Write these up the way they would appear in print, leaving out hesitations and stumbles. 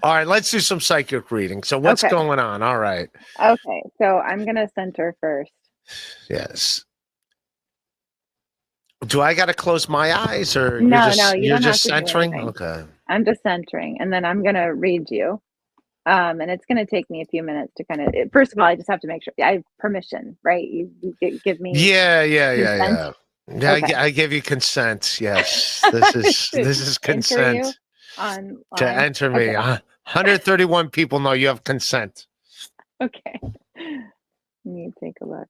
All right, let's do some psychic reading. So what's Okay. going on? All right. Okay. So I'm gonna center first. Yes. Do I got to close my eyes, or No, no, you you're don't have just to do centering? anything. Okay. I'm just centering, and then I'm gonna read you. And it's gonna take me a few minutes to kind of. First of all, I just have to make sure I have permission, right? You give me Yeah, yeah, yeah, consent. yeah. Yeah, Okay. I give you consent. Yes, To this is enter you consent to online. enter me. Okay. 131 people know you have consent. Okay. Let me take a look.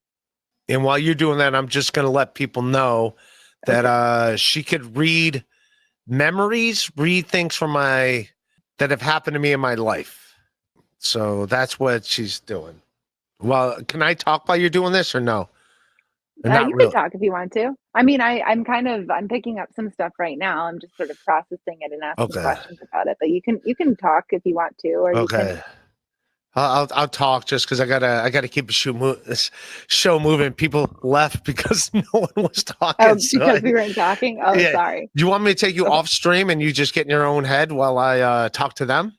And while you're doing that, I'm just going to let people know that Okay. she could read memories, read things from that have happened to me in my life. So that's what she's doing. Well, can I talk while you're doing this, or no? Or not You can really? talk if you want to. I mean, I'm picking up some stuff right now. I'm just sort of processing it and asking Okay. questions about it. But you can talk if you want to, or you can. Okay. I'll talk just because I gotta keep this show moving. People left because no one was talking. Oh, So because we weren't talking. Oh, yeah. sorry. Do you want me to take you Okay. off stream and you just get in your own head while I talk to them?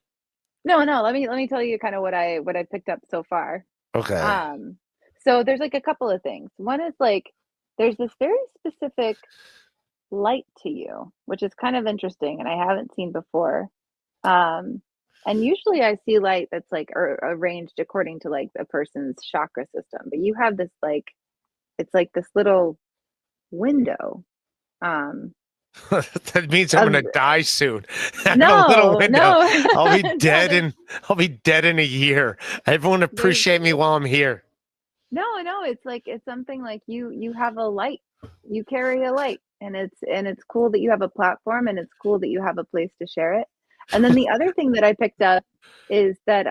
No, no. Let me tell you kind of what I picked up so far. Okay. Um, so there's like a couple of things. One is like there's this very specific light to you, which is kind of interesting, and I haven't seen before. Um, and usually I see light that's like arranged according to like a person's chakra system, but you have this like it's like this little window um That means I'm of gonna die soon. I have a little no, window. no, I'll be no, dead in I'll be dead in a year. Everyone there's appreciate me while I'm here. no, it's like it's something like you have a light. You carry a light, and it's cool that you have a platform, and it's cool that you have a place to share it. And then the other thing that I picked up is that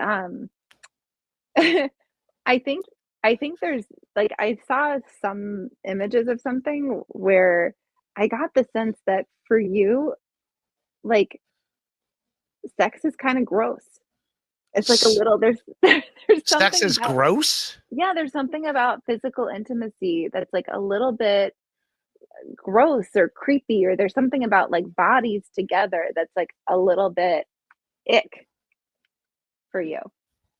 I think I think there's like I saw some images of something where I got the sense that for you, like sex is kind of gross. It's like a S- little there's Sex something is about gross. yeah, there's something about physical intimacy that's like a little bit gross or creepy, or there's something about like bodies together that's like a little bit ick for you.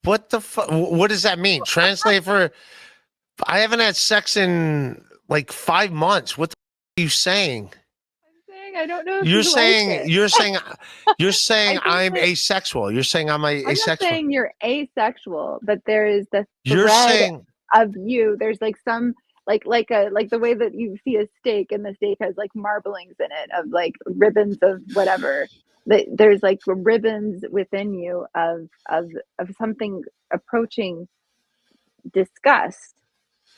What the fuck? What does that mean? Translate for. I haven't had sex in like 5 months. What the are you saying? I'm saying I don't know if You're you like saying it. you're saying you're I saying think I'm that asexual. You're saying I'm I'm not asexual. saying you're asexual, but there is the You're thread saying of you. There's like some like the way that you see a steak and the steak has like marblings in it of like ribbons of whatever. There's like ribbons within you of something approaching disgust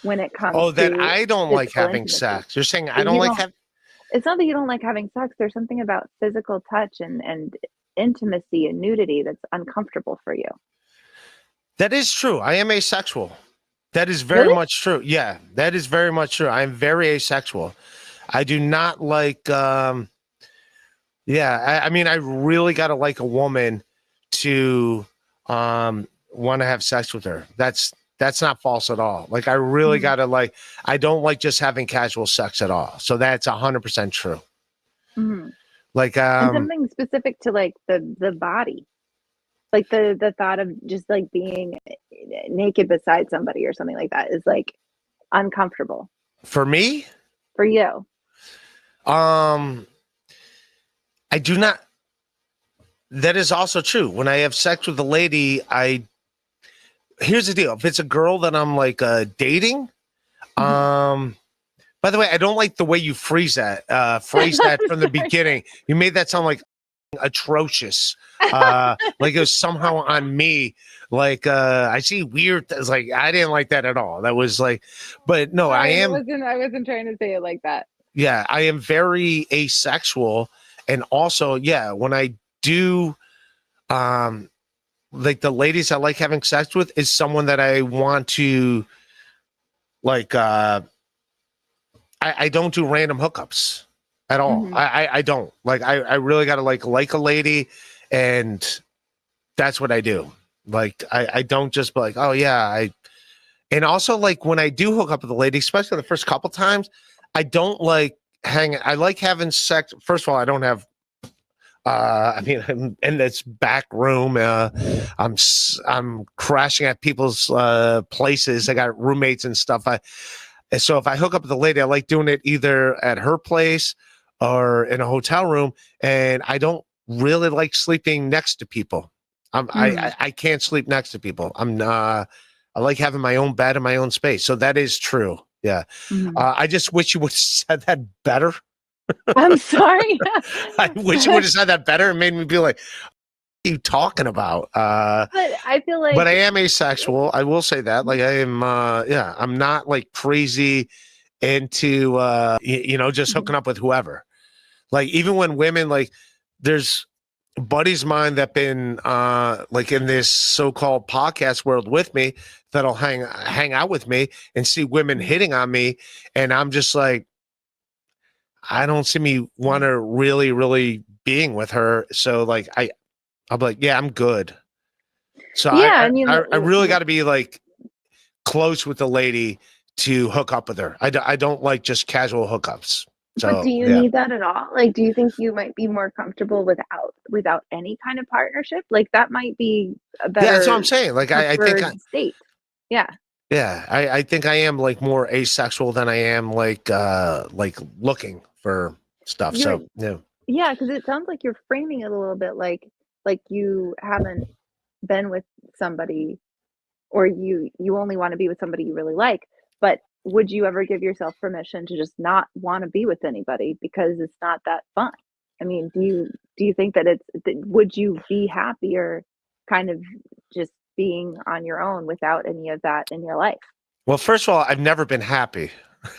when it comes oh that to I don't like physical having intimacy. sex. You're saying I That don't you like don't having. it's not that you don't like having sex. There's something about physical touch and intimacy and nudity that's uncomfortable for you. That is true. I am asexual. That is very Really? much true. Yeah, that is very much true. I am very asexual. I do not like yeah, I mean I really gotta like a woman to want to have sex with her. That's not false at all. Like I really Mm-hmm. gotta like I don't like just having casual sex at all. So that's 100% true. Mm-hmm. Like And something specific to like the body, like the thought of just like being naked beside somebody or something like that is like uncomfortable for me, for you. um I do not that is also true. When I have sex with a lady, I here's the deal. If it's a girl that I'm like dating, Mm-hmm. um by the way, I don't like the way you phrase that from the Sorry. beginning. You made that sound like atrocious. Like it was somehow on me. Like I see weird things. Like I didn't like that at all. That was like, but no, I Sorry, am. I wasn't trying to say it like that. Yeah, I am very asexual, and also, yeah, when I do, um, like the ladies I like having sex with is someone that I want to like. I don't do random hookups at all. Mm-hmm. I don't like. I really got to like a lady, and that's what I do. Like I don't just be like, oh yeah, and also like when I do hook up with a lady, especially the first couple times, I don't like hang. I like having sex. First of all, I don't have I mean, I'm in this back room. I'm crashing at people's places. I got roommates and stuff. And so if I hook up with a lady, I like doing it either at her place or in a hotel room. And I don't really like sleeping next to people. I can't sleep next to people. I like having my own bed and my own space. So that is true. Yeah. I just wish you would have said that better. I'm sorry. I wish you would have said that better. It made me be like, what are you talking about? But I feel like, but I am asexual. I will say that. Like I am, yeah, I'm not like crazy into, just hooking up with whoever. Like even when women, like there's buddies of mine that been like in this so-called podcast world with me that'll hang out with me and see women hitting on me. And I'm just like, I don't see me want to really, really being with her. So like, I'm like, yeah, I'm good. So yeah, I really got to be like close with the lady to hook up with her. I don't like just casual hookups. So, but do you yeah. need that at all? Like, do you think you might be more comfortable without any kind of partnership? Like that might be a better. Yeah, that's what I'm saying. Like I think state. Yeah. Yeah, I think I am like more asexual than I am like looking for stuff. So yeah. Yeah, because it sounds like you're framing it a little bit like you haven't been with somebody, or you only want to be with somebody you really like. But would you ever give yourself permission to just not want to be with anybody because it's not that fun? I mean, do you think that would you be happier kind of just being on your own without any of that in your life? Well, first of all, I've never been happy.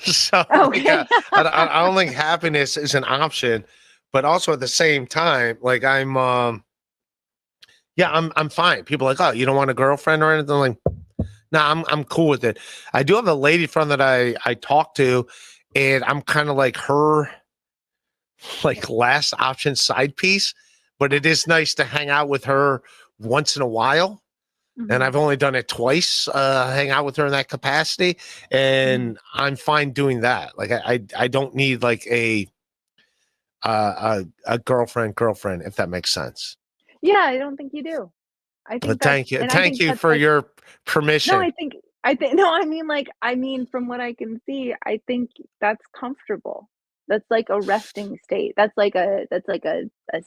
So Okay. like, I don't think happiness is an option, but also at the same time, like I'm fine. People are like, oh, you don't want a girlfriend or anything? Like, nah, I'm cool with it. I do have a lady friend that I talk to, and I'm kind of like her like last option side piece, but it is nice to hang out with her once in a while. And I've only done it twice, hang out with her in that capacity, and I'm fine doing that. Like I don't need like a girlfriend, if that makes sense. Yeah, I don't think you do. I think Thank you for your permission. No, no, I mean from what I can see, I think that's comfortable. That's like a resting state. That's like a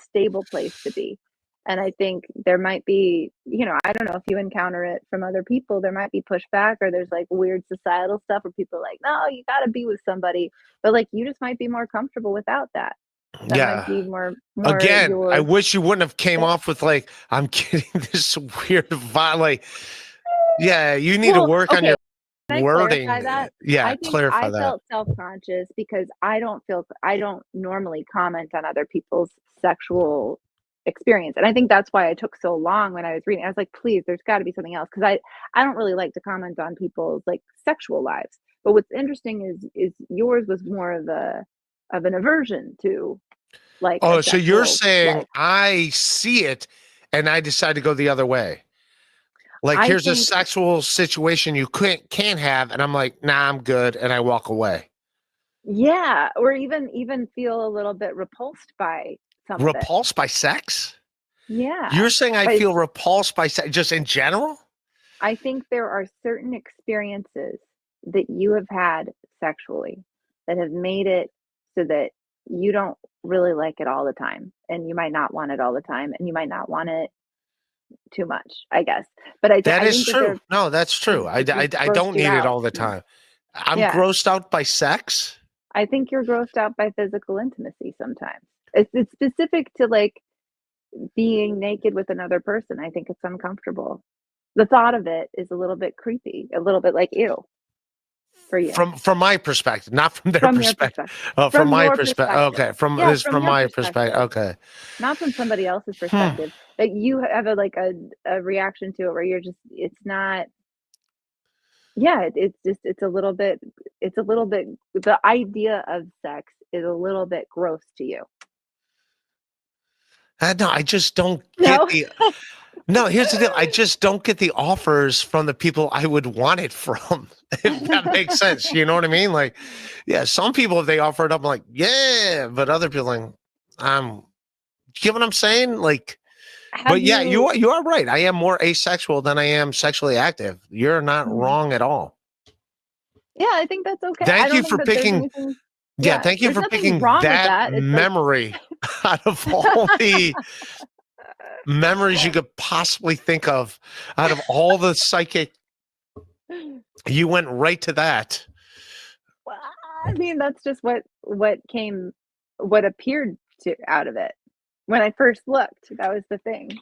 stable place to be. And I think there might be, I don't know if you encounter it from other people, there might be pushback, or there's like weird societal stuff where people are like, no, you got to be with somebody. But like you just might be more comfortable without that. That might be more Again, I wish you wouldn't have came off with like, I'm getting this weird vibe. Like, yeah, you need to work on your wording. Yeah, clarify that. I felt self-conscious because I don't normally comment on other people's sexual experience. And I think that's why I took so long when I was reading. I was like, please, there's got to be something else, because I don't really like to comment on people's like sexual lives. But what's interesting is yours was more of an aversion to like. Oh, so you're saying life. I see it and I decide to go the other way. Like here's a sexual situation you can't have, and I'm like, nah, I'm good, and I walk away. Yeah, or even feel a little bit repulsed by something. Repulsed by sex? Yeah. You're saying I feel repulsed by sex just in general? I think there are certain experiences that you have had sexually that have made it so that you don't really like it all the time, and you might not want it all the time, and you might not want it too much, I guess. But I that think is true. No, that's true. I don't need it all the time. I'm grossed out by sex. I think you're grossed out by physical intimacy sometimes. It's specific to like being naked with another person. I think it's uncomfortable. The thought of it is a little bit creepy, a little bit like ew. For you. From my perspective, not from their perspective. Oh, from my perspective. Okay, from my perspective. Okay, not from somebody else's perspective. But you have a reaction to it where you're just, it's not. Yeah, it's a little bit. The idea of sex is a little bit gross to you. No, I just don't get the. No, here's the deal. I just don't get the offers from the people I would want it from. If that makes sense. You know what I mean? Like, yeah, some people, if they offer it up, I'm like, yeah. But other people, like, I'm You get what I'm saying? Like, Have but yeah, you? you are right. I am more asexual than I am sexually active. You're not Mhm. wrong at all. Yeah, I think that's okay. I Thank don't you think for that there's picking. anything. Yeah, Yeah, thank you there's for nothing picking wrong with that that. It's like, memory out of all the memories you could possibly think of. Out of all the psychic, you went right to that. well, I mean, that's just what came, what appeared to out of it when I first looked. That was the thing.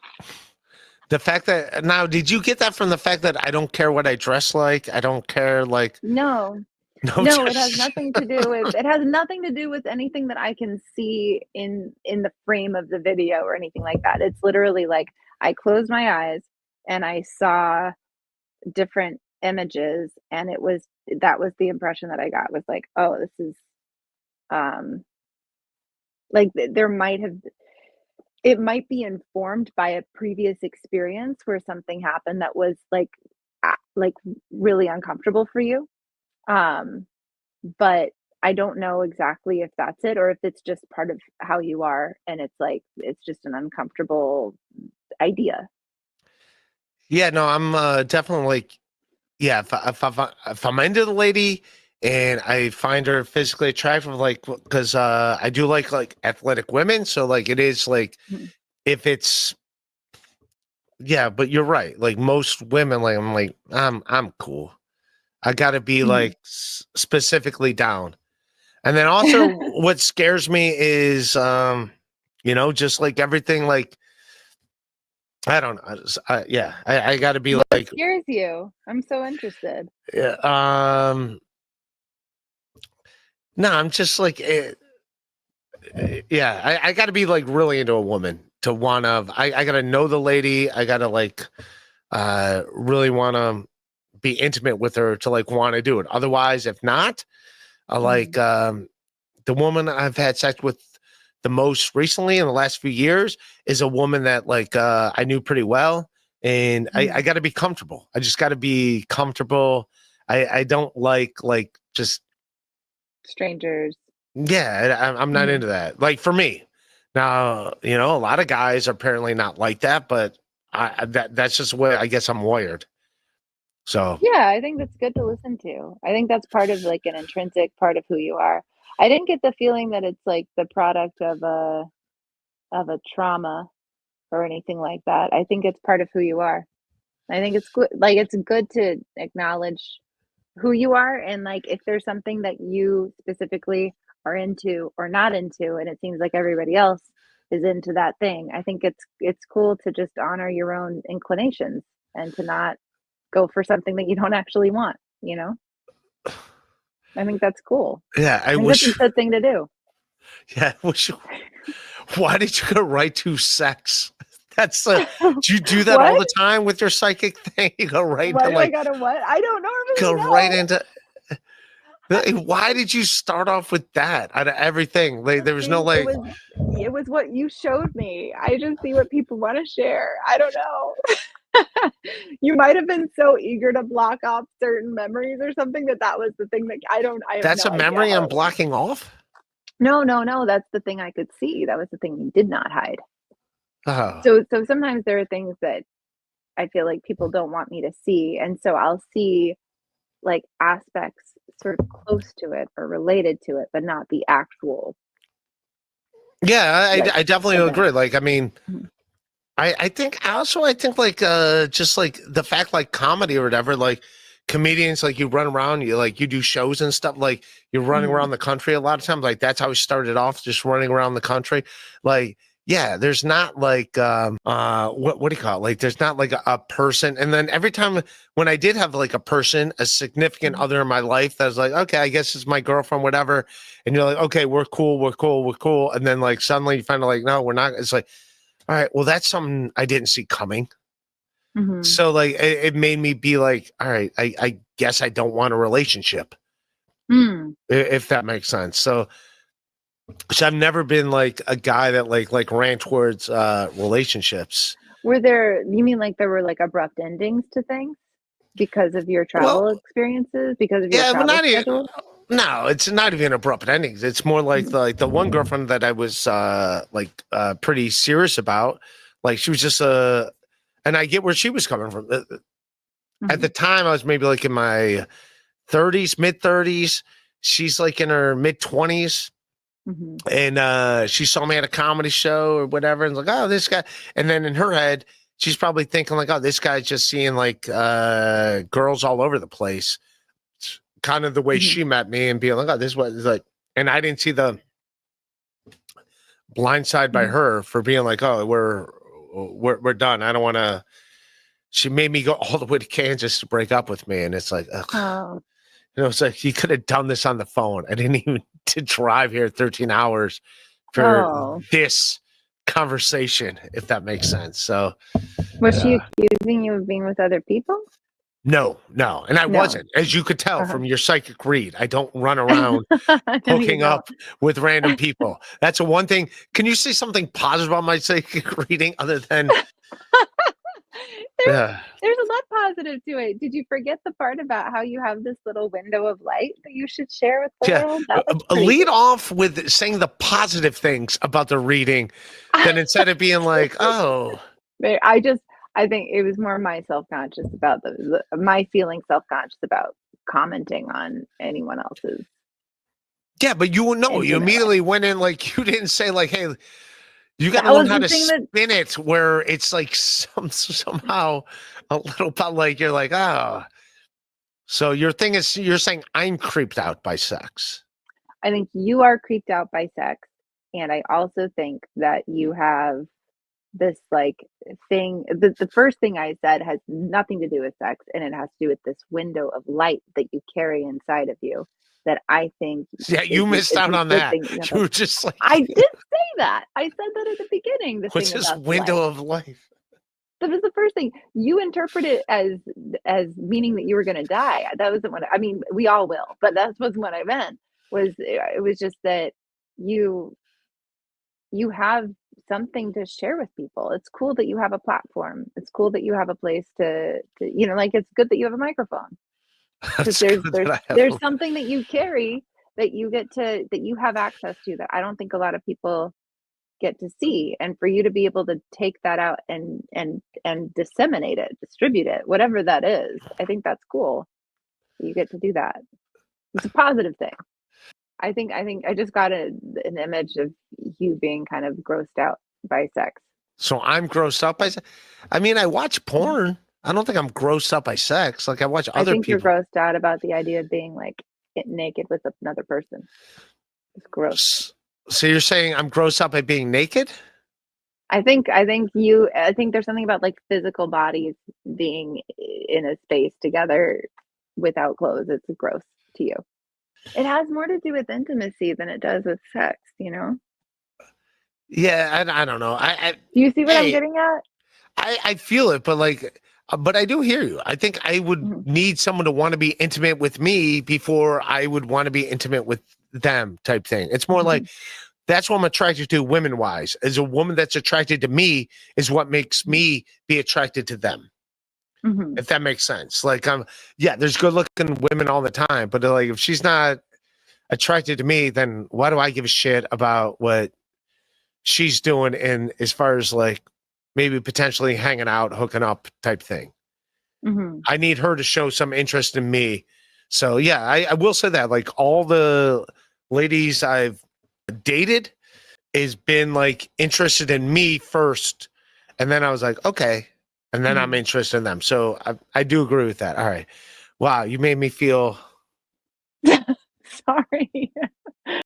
The fact that now, did you get that from the fact that I don't care what I dress like? I don't care, like, No, no, no, it has just nothing to do with. It has nothing to do with anything that I can see in the frame of the video or anything like that. It's literally like I closed my eyes and I saw different images, and it was that was the impression that I got was like, oh, this is um like there might have it might be informed by a previous experience where something happened that was like really uncomfortable for you. Um, but I don't know exactly if that's it or if it's just part of how you are and it's like it's just an uncomfortable idea. yeah, no, I'm definitely like, yeah, if I'm into the lady and I find her physically attractive, like, because I do like athletic women, so like it is like Mhm. if it's yeah, but you're right. Like most women, like I'm cool. I got to be Mhm. like specifically down. And then also what scares me is just like everything like I don't know. Yeah, I got to be What like scares you? I'm so interested. yeah, no, I'm just like yeah, I got to be like really into a woman to want to I got to know the lady. I got to like really want to be intimate with her to like want to do it. Otherwise, if not, I like Mhm. the woman I've had sex with the most recently in the last few years is a woman that like I knew pretty well, and I Mhm. got to be comfortable. I just got to be comfortable. I don't like just Strangers. yeah. I'm not Mhm. into that. Like for me, now a lot of guys are apparently not like that, but that's just the way I guess I'm wired. So Yeah, I think that's good to listen to. I think that's part of like an intrinsic part of who you are. I didn't get the feeling that it's like the product of a trauma or anything like that. I think it's part of who you are. I think it's good like it's good to acknowledge who you are and like if there's something that you specifically are into or not into and it seems like everybody else is into that thing. I think it's cool to just honor your own inclinations and to not go for something that you don't actually want, you know? I think that's cool. yeah, I I think that's wish. a good thing to do. Yeah, I wish. Why did you go right to sex? That's do you do that all What? the time with your psychic thing? You go right Why into did I like gotta what? I don't go normally right know. into why did you start off with that out of everything? Like I there was no mean, like it was what you showed me. I just see what people want to share. I don't know. You might have been so eager to block off certain memories or something that that was the thing that I have that's no a idea memory how I'm it went. blocking off? No, no, no, that's the thing I could see. That was the thing you did not hide. Oh. So sometimes there are things that I feel like people don't want me to see, and so I'll see like aspects sort of close to it or related to it, but not the actual Yeah, like I definitely event. agree. Like I mean, Mhm. I think like just like the fact like comedy or whatever, like comedians like you run around, you do shows and stuff, like you're running Mhm. around the country a lot of times. Like that's how we started off, just running around the country. Like, yeah, there's not like what do you call it? Like there's not like a person. And then every time when I did have like a person, a significant Mhm. other in my life that was like, okay, I guess it's my girlfriend, whatever. And you're like, okay, we're cool, we're cool, we're cool. And then like suddenly you find out like, no, we're not. It's like, all right, well, that's something I didn't see coming. Mhm. So like it made me be like, all right, I guess I don't want a relationship, Mm. if that makes sense. So I've never been like a guy that like ran towards relationships. Were there you mean like there were like abrupt endings to things because of your Well, travel experiences, because of your yeah, but travel not even schedule? No, it's not even abrupt endings. It's more like the one girlfriend that I was pretty serious about. Like she was just and I get where she was coming from. At the time, I was maybe like in my 30s, mid 30s. She's like in her mid 20s. And she saw me at a comedy show or whatever, and like, oh, this guy. And then in her head, she's probably thinking like, oh, this guy's just seeing like girls all over the place. It's kind of the way she met me, and being like, oh, this was like, and I didn't see the blind side by her for being like, oh, we're done. I don't want to. She made me go all the way to Kansas to break up with me, and it's like, ugh. It's like you could have done this on the phone. I didn't even to drive here 13 hours for this conversation, if that makes sense. So, was she accusing you of being with other people? No, and I wasn't, as you could tell from your psychic read. I don't run around hooking up with random people. That's a one thing. Can you say something positive about my psychic reading other than? There's a lot positive to it. Did you forget the part about how you have this little window of light that you should share with the world? Lead off with saying the positive things about the reading, then instead of being like, oh. I think it was more my self-conscious about my feeling self-conscious about commenting on anyone else's. Yeah, but you immediately went in like you didn't say like, hey, you got to learn how to spin it where it's like somehow a little bit like you're like, oh. So your thing is you're saying I'm creeped out by sex. I think you are creeped out by sex. And I also think that you have this like thing. The first thing I said has nothing to do with sex, and it has to do with this window of light that you carry inside of you. That I think. Yeah, you missed out on that. You were just like. I did say that. I said that at the beginning. What's this window of life? That was the first thing. You interpret it as meaning that you were going to die. That wasn't what I mean. We all will, but that wasn't what I meant. It was just that you have something to share with people. It's cool that you have a platform. It's cool that you have a place to like it's good that you have a microphone. Because there's something that you carry that you have access to that I don't think a lot of people get to see, and for you to be able to take that out and disseminate it, distribute it, whatever that is, I think that's cool. You get to do that. It's a positive thing. I think I just got an image of you being kind of grossed out by sex. So I'm grossed out by sex. I mean, I watch porn. I don't think I'm grossed out by sex. Like I watch other people. I think you're grossed out about the idea of being like naked with another person. It's gross. So you're saying I'm grossed out by being naked? I think there's something about like physical bodies being in a space together without clothes. It's gross to you. It has more to do with intimacy than it does with sex, you know? Yeah, I don't know. Do you see what I'm getting at? I feel it, but I do hear you. I think I would need someone to want to be intimate with me before I would want to be intimate with them type thing. It's more like that's what I'm attracted to women wise. As a woman that's attracted to me is what makes me be attracted to them. If that makes sense. Like there's good looking women all the time, but like if she's not attracted to me, then why do I give a shit about what she's doing in as far as like maybe potentially hanging out, hooking up type thing. I need her to show some interest in me. So yeah, I will say that like all the ladies I've dated has been like interested in me first. And then I was like, okay. And then I'm interested in them. So I do agree with that. All right. Wow. You made me feel. Sorry.